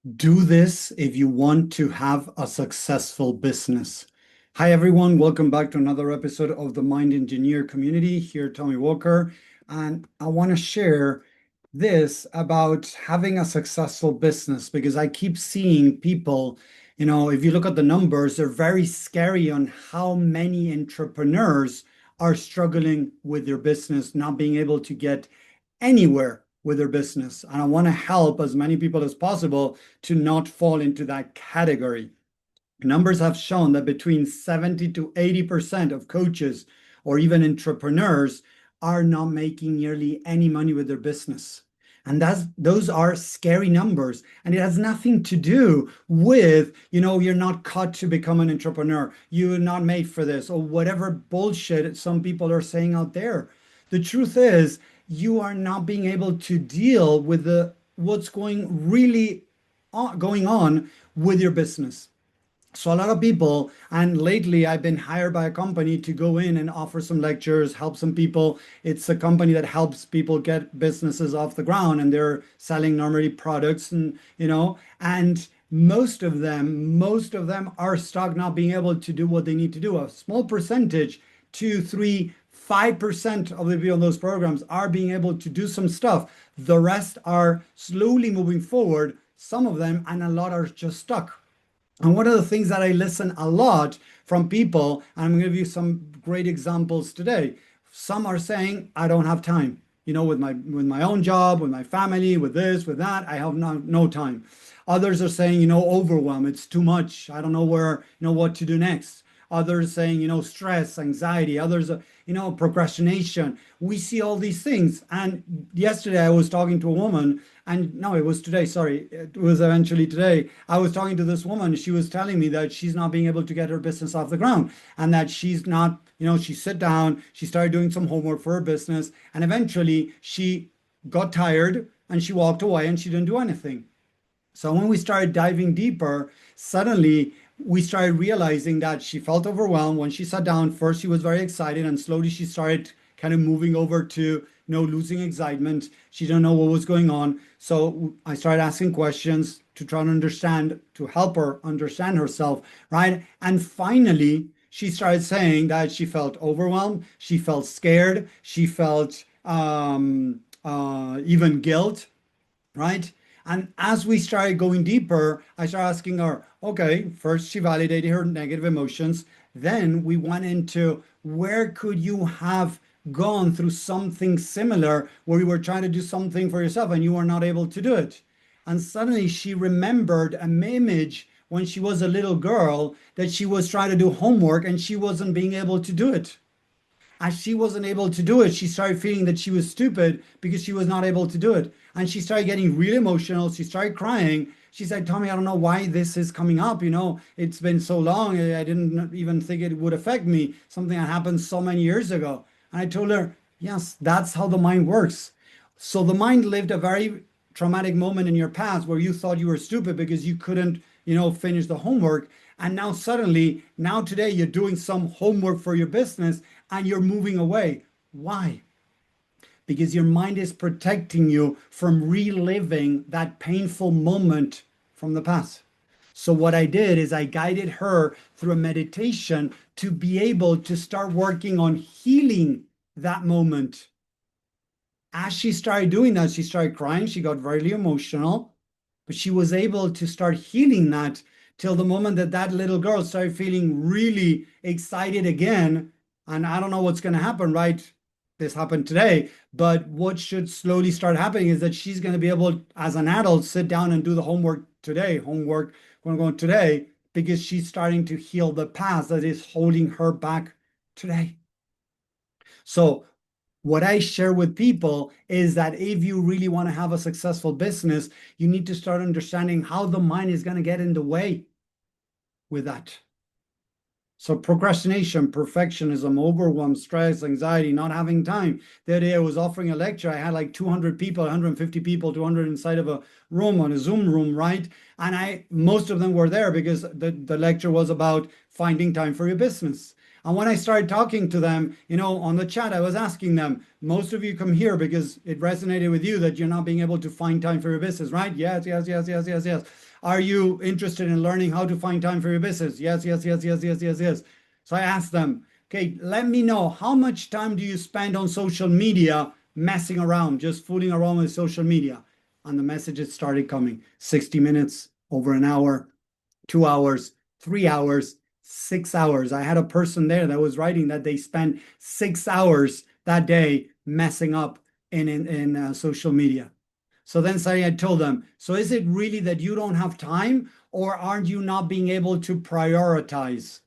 Do this if you want to have a successful business. Hi, everyone. Welcome back to another episode of the Mind Engineer community. Here, Tommy Walker. And I want to share this about having a successful business because I keep seeing people, if you look at the numbers, they're very scary on how many entrepreneurs are struggling with their business, not being able to get anywhere with their business. And I want to help as many people as possible to not fall into that category. Numbers have shown that between 70 to 80% of coaches or even entrepreneurs are not making nearly any money with their business. And those are scary numbers. And it has nothing to do with, you're not cut to become an entrepreneur. You're not made for this or whatever bullshit some people are saying out there. The truth is, you are not being able to deal with what's going on with your business. So a lot of people, and lately I've been hired by a company to go in and offer some lectures, help some people. It's a company that helps people get businesses off the ground, and they're selling normally products and most of them are stuck not being able to do what they need to do. A small percentage, 2, 3, 5% of the people in those programs are being able to do some stuff. The rest are slowly moving forward, some of them, and a lot are just stuck. And one of the things that I listen a lot from people, and I'm going to give you some great examples today. Some are saying, I don't have time, with my own job, with my family, with this, with that, I have no time. Others are saying, overwhelm, it's too much. I don't know what to do next. Others saying, stress, anxiety. Others, procrastination. We see all these things. And yesterday I was talking to a woman, and no, it was today. Sorry, it was eventually today. I was talking to this woman. She was telling me that she's not being able to get her business off the ground, and that she's not, she sat down, she started doing some homework for her business, and eventually she got tired and she walked away and she didn't do anything. So when we started diving deeper, suddenly we started realizing that she felt overwhelmed when she sat down. First, she was very excited, and slowly she started kind of moving over to, losing excitement. She didn't know what was going on. So I started asking questions to try to understand, to help her understand herself, right? And finally, she started saying that she felt overwhelmed, she felt scared, she felt even guilt, right? And as we started going deeper, I started asking her, okay, first she validated her negative emotions. Then we went into where could you have gone through something similar where you were trying to do something for yourself and you were not able to do it. And suddenly she remembered an image when she was a little girl that she was trying to do homework and she wasn't being able to do it. As she wasn't able to do it, she started feeling that she was stupid because she was not able to do it. And she started getting really emotional. She started crying. She said, Tommy, I don't know why this is coming up. It's been so long. I didn't even think it would affect me. Something that happened so many years ago. And I told her, yes, that's how the mind works. So the mind lived a very traumatic moment in your past where you thought you were stupid because you couldn't, finish the homework. And now suddenly, now today, you're doing some homework for your business and you're moving away. Why? Because your mind is protecting you from reliving that painful moment from the past. So what I did is I guided her through a meditation to be able to start working on healing that moment. As she started doing that, she started crying. She got very emotional, but she was able to start healing that till the moment that that little girl started feeling really excited again. And I don't know what's going to happen, right? This happened today, but what should slowly start happening is that she's going to be able, as an adult, sit down and do the homework today, today, because she's starting to heal the past that is holding her back today. So what I share with people is that if you really want to have a successful business, you need to start understanding how the mind is going to get in the way with that. So procrastination, perfectionism, overwhelm, stress, anxiety, not having time. The other day I was offering a lecture. I had like 200 people, 150 people, 200 inside of a room, on a Zoom room, right? And most of them were there because the lecture was about finding time for your business. And when I started talking to them, on the chat, I was asking them, most of you come here because it resonated with you that you're not being able to find time for your business, right? Yes, yes, yes, yes, yes, yes. Are you interested in learning how to find time for your business? Yes, yes, yes, yes, yes, yes, yes. So I asked them, okay, let me know, how much time do you spend on social media messing around, just fooling around with social media? And the messages started coming: 60 minutes, over an hour, 2 hours, 3 hours, 6 hours. I had a person there that was writing that they spent 6 hours that day messing up in social media. So then suddenly I told them, so is it really that you don't have time, or aren't you not being able to prioritize?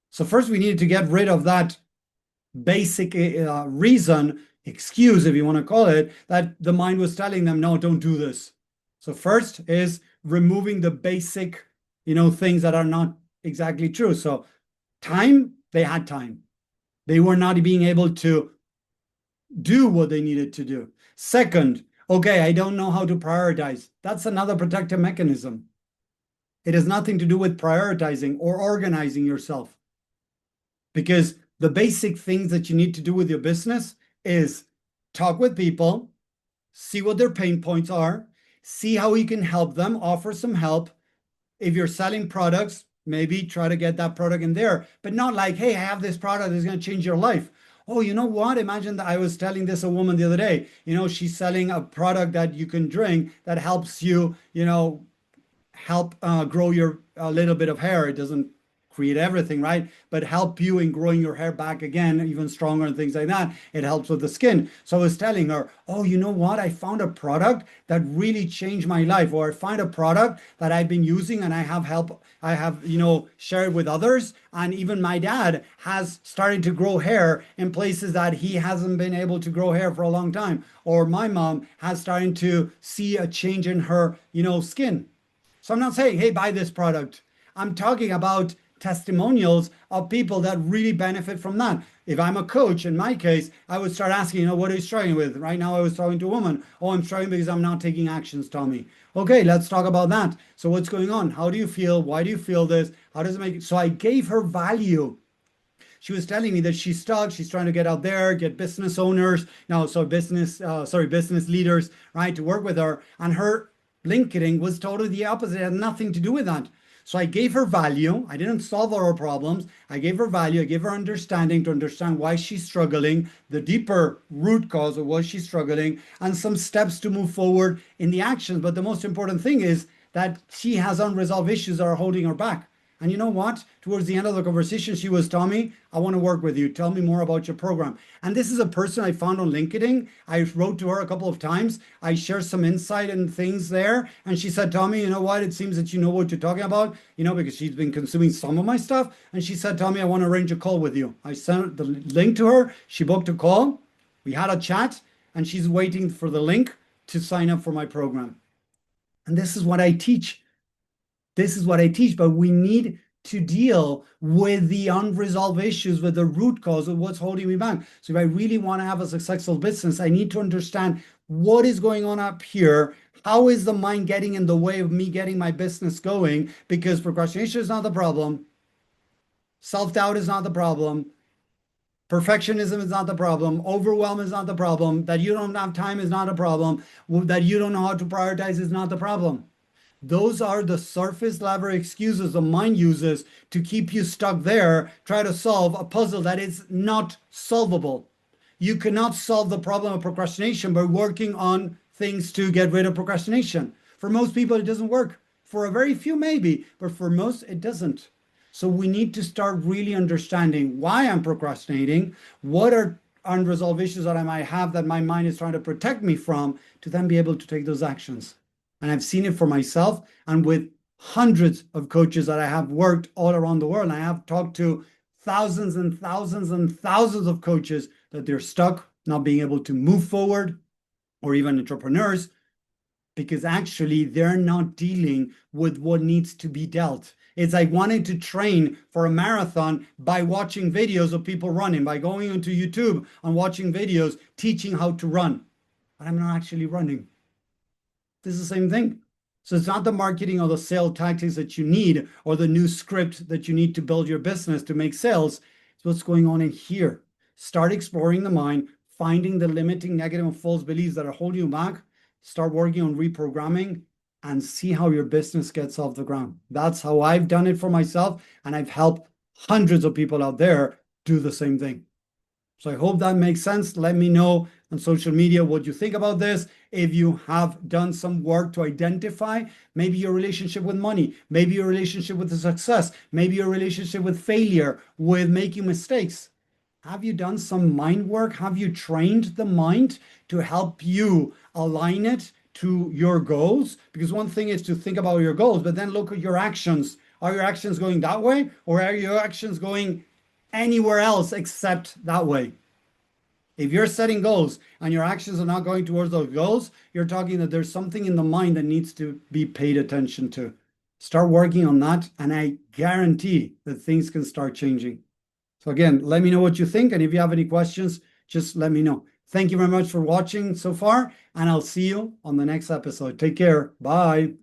So first we needed to get rid of that basic reason, excuse, if you want to call it, that the mind was telling them, no, don't do this. So first is removing the basic, things that are not exactly true. So time, they had time. They were not being able to do what they needed to do. Second, okay, I don't know how to prioritize. That's another protective mechanism. It has nothing to do with prioritizing or organizing yourself, because the basic things that you need to do with your business is talk with people, see what their pain points are, see how you can help them, offer some help. If you're selling products, maybe try to get that product in there, but not like, hey, I have this product that's going to change your life. Oh, you know what? Imagine that I was telling this a woman the other day. She's selling a product that you can drink that helps you, help grow your a little bit of hair. It doesn't create everything, right? But help you in growing your hair back again, even stronger and things like that. It helps with the skin. So I was telling her, oh, you know what? I found a product that really changed my life, or I find a product that I've been using and I have, shared with others. And even my dad has started to grow hair in places that he hasn't been able to grow hair for a long time. Or my mom has started to see a change in her, skin. So I'm not saying, hey, buy this product. I'm talking about testimonials of people that really benefit from that. If I'm a coach, in my case, I would start asking, what are you struggling with? Right now, I was talking to a woman. Oh, I'm struggling because I'm not taking actions, Tommy. Okay, let's talk about that. So what's going on? How do you feel? Why do you feel this? How does it make it? So I gave her value. She was telling me that she's stuck. She's trying to get out there, get business owners, business leaders, right, to work with her. And her LinkedIn was totally the opposite. It had nothing to do with that. So I gave her value. I didn't solve all her problems. I gave her value. I gave her understanding to understand why she's struggling, the deeper root cause of why she's struggling, and some steps to move forward in the actions. But the most important thing is that she has unresolved issues that are holding her back. And you know what? Towards the end of the conversation, she was, Tommy, I want to work with you. Tell me more about your program. And this is a person I found on LinkedIn. I wrote to her a couple of times. I shared some insight and things there. And she said, Tommy, you know what? It seems that you know what you're talking about, because she's been consuming some of my stuff. And she said, Tommy, I want to arrange a call with you. I sent the link to her. She booked a call. We had a chat, and she's waiting for the link to sign up for my program. And this is what I teach. This is what I teach, but we need to deal with the unresolved issues, with the root cause of what's holding me back. So if I really want to have a successful business, I need to understand what is going on up here. How is the mind getting in the way of me getting my business going? Because procrastination is not the problem. Self-doubt is not the problem. Perfectionism is not the problem. Overwhelm is not the problem. That you don't have time is not a problem. That you don't know how to prioritize is not the problem. Those are the surface level excuses the mind uses to keep you stuck there, try to solve a puzzle that is not solvable. You cannot solve the problem of procrastination by working on things to get rid of procrastination. For most people, it doesn't work. For a very few, maybe, but for most, it doesn't. So we need to start really understanding why I'm procrastinating, what are unresolved issues that I might have that my mind is trying to protect me from, to then be able to take those actions. And I've seen it for myself and with hundreds of coaches that I have worked all around the world. And I have talked to thousands and thousands and thousands of coaches that they're stuck, not being able to move forward, or even entrepreneurs, because actually they're not dealing with what needs to be dealt. It's like wanting to train for a marathon by watching videos of people running, by going onto YouTube and watching videos teaching how to run. But I'm not actually running. This is the same thing. So it's not the marketing or the sales tactics that you need, or the new script that you need to build your business to make sales. It's what's going on in here. Start exploring the mind, finding the limiting negative and false beliefs that are holding you back. Start working on reprogramming and see how your business gets off the ground. That's how I've done it for myself, and I've helped hundreds of people out there do the same thing. So I hope that makes sense. Let me know on social media what you think about this. If you have done some work to identify maybe your relationship with money, maybe your relationship with the success, maybe your relationship with failure, with making mistakes. Have you done some mind work? Have you trained the mind to help you align it to your goals? Because one thing is to think about your goals, but then look at your actions. Are your actions going that way, or are your actions going anywhere else except that way? If you're setting goals and your actions are not going towards those goals, you're talking that there's something in the mind that needs to be paid attention to. Start working on that, and I guarantee that things can start changing. So again, let me know what you think, and if you have any questions, just let me know. Thank you very much for watching so far, and I'll see you on the next episode. Take care. Bye.